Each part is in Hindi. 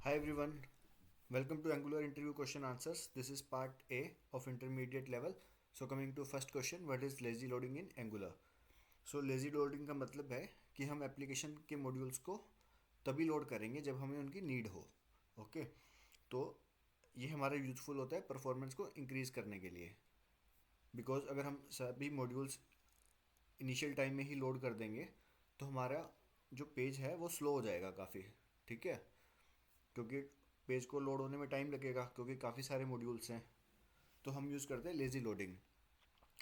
Hi everyone, welcome to Angular interview question answers. This is part A of intermediate level. So coming to first question, what is lazy loading in Angular? So lazy loading का मतलब है कि हम एप्लीकेशन के मॉड्यूल्स को तभी लोड करेंगे जब हमें उनकी नीड हो. ओके, तो ये हमारा यूजफुल होता है परफॉर्मेंस को इंक्रीज करने के लिए. बिकॉज अगर हम सभी मॉड्यूल्स इनिशियल टाइम में ही लोड कर देंगे तो हमारा जो पेज है वो स्लो हो जाएगा काफ़ी. ठीक है, क्योंकि पेज को लोड होने में टाइम लगेगा क्योंकि काफ़ी सारे मॉड्यूल्स हैं. तो हम यूज़ करते हैं लेज़ी लोडिंग,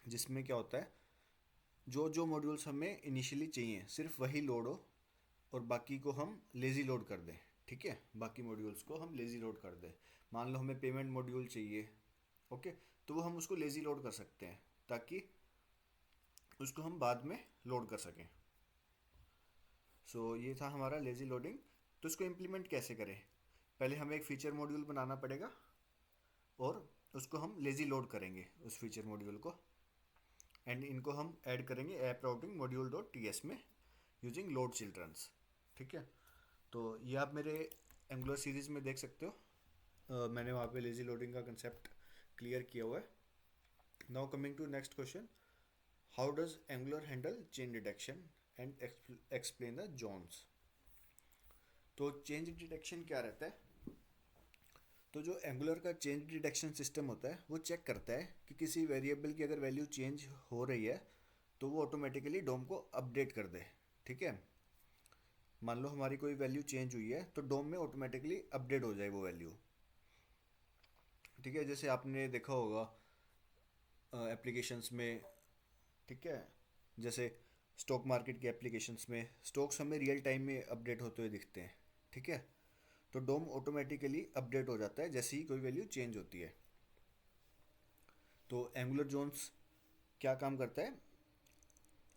जिसमें क्या होता है, जो जो मॉड्यूल्स हमें इनिशियली चाहिए सिर्फ वही लोड हो और बाकी को हम लेज़ी लोड कर दें. ठीक है, बाकी मॉड्यूल्स को हम लेज़ी लोड कर दें. मान लो हमें पेमेंट मॉड्यूल चाहिए. ओके, तो वो हम उसको लेज़ी लोड कर सकते हैं ताकि उसको हम बाद में लोड कर सकें. ये था हमारा लेज़ी लोडिंग. तो इसको इम्प्लीमेंट कैसे करें? पहले हमें एक फ़ीचर मॉड्यूल बनाना पड़ेगा और उसको हम लेज़ी लोड करेंगे उस फीचर मॉड्यूल को. एंड इनको हम ऐड करेंगे app routing module dot T S में यूजिंग लोड चिल्ड्रंस. ठीक है, तो ये आप मेरे एंगुलर सीरीज़ में देख सकते हो. मैंने वहाँ पे लेज़ी लोडिंग का कंसेप्ट क्लियर किया हुआ है. Now coming to next question, how does Angular handle change detection and explain the zones. तो चेंज डिटेक्शन क्या रहता है? तो जो एंगुलर का चेंज डिटेक्शन सिस्टम होता है वो चेक करता है कि किसी वेरिएबल की अगर वैल्यू चेंज हो रही है तो वो ऑटोमेटिकली डोम को अपडेट कर दे. ठीक है, मान लो हमारी कोई वैल्यू चेंज हुई है तो डोम में ऑटोमेटिकली अपडेट हो जाए वो वैल्यू. ठीक है, जैसे आपने देखा होगा एप्लीकेशंस में. ठीक है, जैसे स्टॉक मार्केट के एप्लीकेशंस में स्टॉक्स हमें रियल टाइम में अपडेट होते हुए दिखते हैं. ठीक है, तो डोम ऑटोमेटिकली अपडेट हो जाता है जैसे ही कोई वैल्यू चेंज होती है. तो एंगुलर जोन्स क्या काम करता है?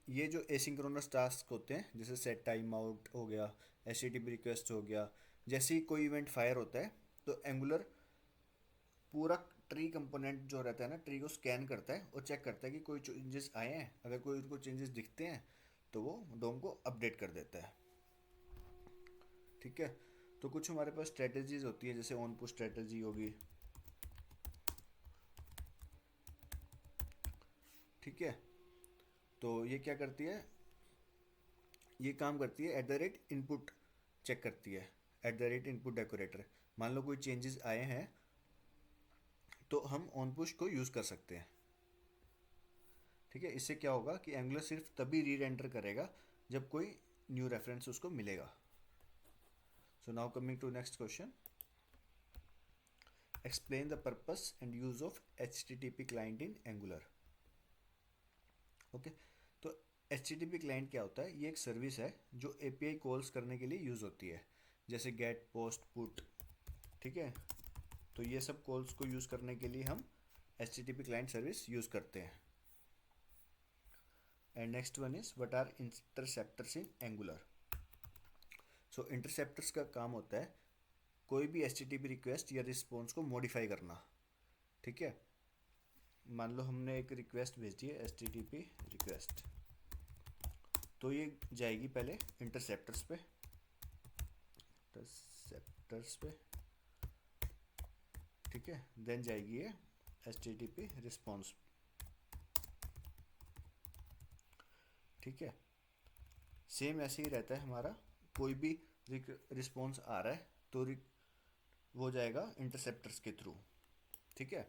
ये जो एसिंक्रोनस टास्क होते हैं जैसे सेट टाइम आउट हो गया, एच रिक्वेस्ट हो गया, जैसे ही कोई इवेंट फायर होता है तो एंगुलर पूरा ट्री कंपोनेंट जो रहता है ना, ट्री को स्कैन करता है और चेक करता है कि कोई चेंजेस आए हैं. अगर कोई उनको चेंजेस दिखते हैं तो वो डोम को अपडेट कर देता है. ठीक है, तो कुछ हमारे पास स्ट्रेटजीज होती है जैसे ऑन पुश स्ट्रेटजी होगी. ठीक है, तो ये क्या करती है, ये काम करती है at the rate input check करती है. At the rate input decorator, मान लो कोई चेंजेस आए हैं तो हम ऑन पुश को यूज़ कर सकते हैं. ठीक है, इससे क्या होगा कि एंगुलर सिर्फ तभी री रेंडर करेगा जब कोई न्यू रेफरेंस उसको मिलेगा. So now coming to next question, explain the purpose and use of H T T P client in Angular. Okay, तो H T T P client क्या होता है? ये एक सर्विस है जो ए पी आई कॉल्स करने के लिए यूज़ होती है, जैसे गेट, पोस्ट, पुट. ठीक है, तो ये सब कॉल्स को यूज़ करने के लिए हम H T T P client service use करते हैं. And next one is what are interceptors in Angular. So interceptors का काम होता है कोई भी H T T P request या रिस्पॉन्स को मॉडिफाई करना. ठीक है, मान लो हमने एक रिक्वेस्ट भेज दी है H T T P request, तो ये जाएगी पहले इंटरसेप्टर्स पे. ठीक है, देन जाएगी ये H T T P response. ठीक है, सेम ऐसे ही रहता है हमारा. कोई भी रिस्पॉन्स आ रहा है तो वो जाएगा इंटरसेप्टर्स के थ्रू. ठीक है,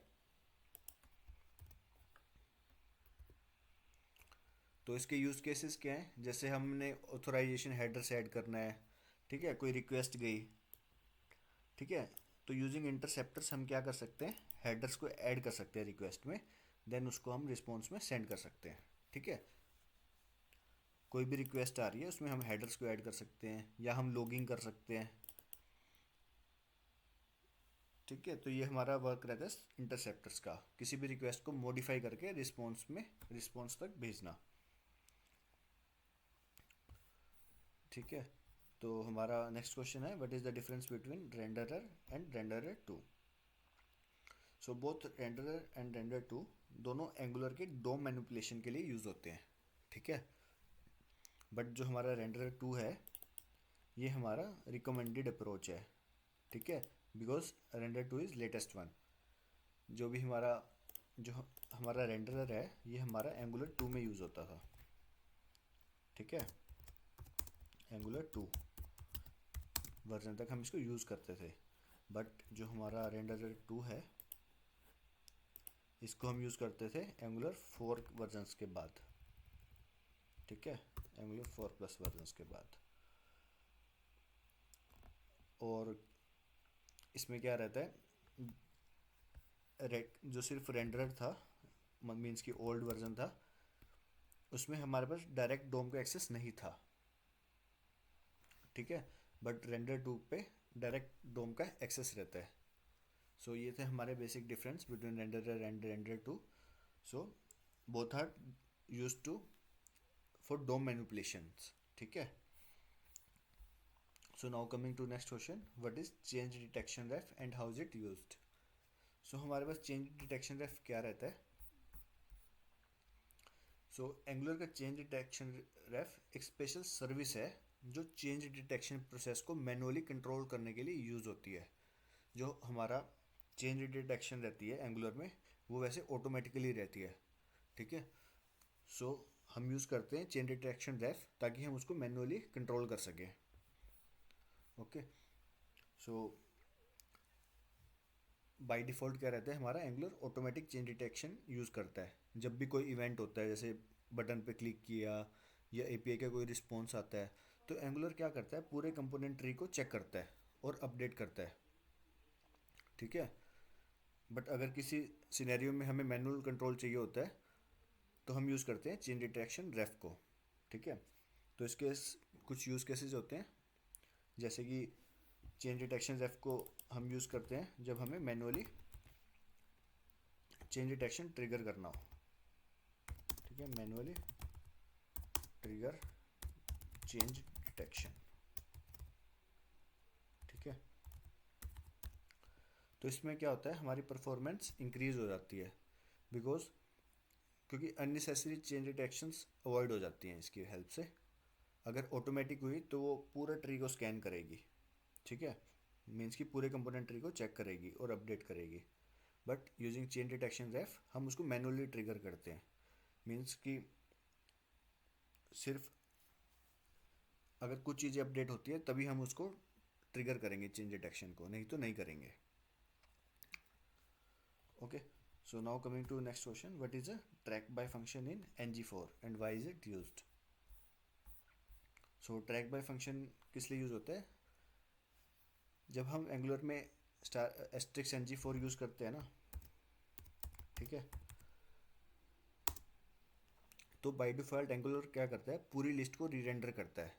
तो इसके यूज़ केसेस क्या हैं? जैसे हमने ऑथोराइजेशन हेडर से ऐड करना है. ठीक है, कोई रिक्वेस्ट गई. ठीक है, तो यूजिंग इंटरसेप्टर्स हम क्या कर सकते हैं, हेडर्स को ऐड कर सकते हैं रिक्वेस्ट में, देन उसको हम रिस्पॉन्स में सेंड कर सकते हैं. ठीक है, कोई भी रिक्वेस्ट आ रही है उसमें हम हेडर्स को ऐड कर सकते हैं या हम लॉगिंग कर सकते हैं. ठीक है, तो ये हमारा वर्क रहता है इंटरसेप्टर्स का, किसी भी रिक्वेस्ट को मॉडिफाई करके रिस्पॉन्स तक भेजना. ठीक है, तो हमारा नेक्स्ट क्वेश्चन है what is the difference between renderer and renderer two. So both renderer and render two दोनों एंगुलर के डोम मैनिपुलेशन के लिए यूज़ होते हैं. ठीक है, बट जो हमारा रेंडरर टू है ये हमारा रिकमेंडेड अप्रोच है. ठीक है, because render 2 is latest one. जो भी जो हमारा रेंडरर है ये हमारा एंगुलर 2 में यूज़ होता था। ठीक है, एंगुलर 2 वर्जन तक हम इसको यूज़ करते थे, बट जो हमारा रेंडरर 2 है इसको हम यूज़ करते थे एंगुलर 4 वर्जन्स के बाद। ठीक है, एंगुलर 4 प्लस वर्जन्स के बाद। और इसमें क्या रहता है, जो सिर्फ रेंडरर था, मीन्स की ओल्ड वर्जन था, उसमें हमारे पास डायरेक्ट डोम का एक्सेस नहीं था। ठीक है, बट रेंडर 2 पे डायरेक्ट डोम का एक्सेस रहता है। सो ये थे हमारे basic difference between renderer and render 2। So both are use to for DOM manipulations. ठीक है, so now coming to next question, what is change detection ref and how is it used. So हमारे पास चेंज डिटेक्शन रेफ क्या रहता है। सो एंगुलर का चेंज डिटेक्शन रेफ एक स्पेशल सर्विस है जो चेंज डिटेक्शन प्रोसेस को मैनुअली कंट्रोल करने के लिए यूज़ होती है। जो हमारा चेंज डिटेक्शन रहती है एंगुलर में वो वैसे ऑटोमेटिकली रहती है। ठीक है, सो हम यूज़ करते हैं चेंज डिटेक्शन रेफ ताकि हम उसको मैनुअली कंट्रोल कर सकें। ओके, सो बाय डिफ़ॉल्ट क्या रहता है, हमारा angular automatic change detection use करता है। जब भी कोई इवेंट होता है, जैसे बटन पे क्लिक किया या एपीआई का कोई रिस्पॉन्स आता है, तो एंगुलर क्या करता है, पूरे कंपोनेंट ट्री को चेक करता है और अपडेट करता है। ठीक है, बट अगर किसी सिनेरियो में हमें मैनुअल कंट्रोल चाहिए होता है तो हम यूज़ करते हैं चेंज डिटेक्शन रेफ को। ठीक है, तो इसके कुछ यूज़ केसेस होते हैं, जैसे कि चेंज डिटेक्शन रेफ को हम यूज़ करते हैं जब हमें मैनुअली चेंज डिटेक्शन ट्रिगर करना हो। ठीक है, मैनुअली ट्रिगर चेंज डिटेक्शन। ठीक है, तो इसमें क्या होता है, हमारी परफॉर्मेंस इंक्रीज हो जाती है बिकॉज क्योंकि अननेसेसरी चेंज डिटेक्शंस अवॉइड हो जाती हैं इसकी हेल्प से। अगर ऑटोमेटिक हुई तो वो पूरा ट्री को स्कैन करेगी। ठीक है, मीन्स कि पूरे कंपोनेंट ट्री को चेक करेगी और अपडेट करेगी। बट यूजिंग चेन डिटेक्शन रेफ हम उसको मैनुअली ट्रिगर करते हैं। मीन्स कि सिर्फ अगर कुछ चीज़ें अपडेट होती है तभी हम उसको ट्रिगर करेंगे चेंज डिटेक्शन को, नहीं तो नहीं करेंगे। Okay, so now coming to next question, what is a track by function in ng4 and why is it used. So track by function किस लिए यूज होता है, जब हम एंगुलर में एस्ट्रिक्स ng4 यूज़ करते हैं ना। ठीक है, तो बाय डिफ़ॉल्ट एंगुलर क्या करता है, पूरी लिस्ट को रीरेंडर करता है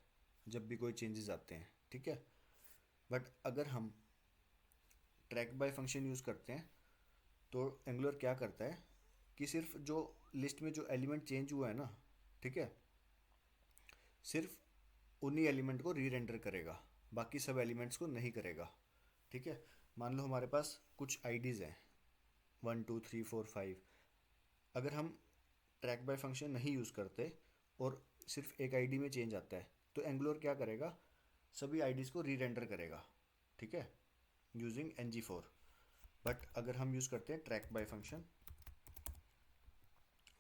जब भी कोई चेंजेस आते हैं। ठीक है, बट अगर हम ट्रैक बाय फंक्शन यूज़ करते हैं तो एंगुलर क्या करता है कि सिर्फ जो लिस्ट में जो एलिमेंट चेंज हुआ है ना, ठीक है, सिर्फ उन्हीं एलिमेंट को रीरेंडर करेगा, बाकी सब एलिमेंट्स को नहीं करेगा। ठीक है, मान लो हमारे पास कुछ आईडीज़ हैं 1 2 3 4 5। अगर हम ट्रैक बाय फंक्शन नहीं यूज़ करते और सिर्फ एक आईडी में चेंज आता है तो एंगुलर क्या करेगा, सभी आईडीज़ को रीरेंडर करेगा। ठीक है, यूजिंग ng4। बट अगर हम यूज़ करते हैं ट्रैक बाय फंक्शन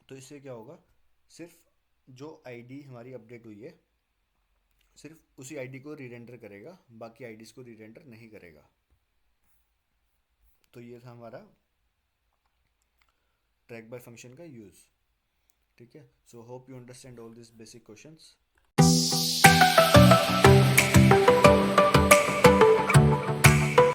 तो इससे क्या होगा, सिर्फ जो आईडी हमारी अपडेट हुई है सिर्फ उसी आईडी को रीरेंडर करेगा, बाकी आईडीज़ को रीरेंडर नहीं करेगा। तो ये था हमारा ट्रैक बाय फंक्शन का यूज़। ठीक है, so hope you understand all this basic questions.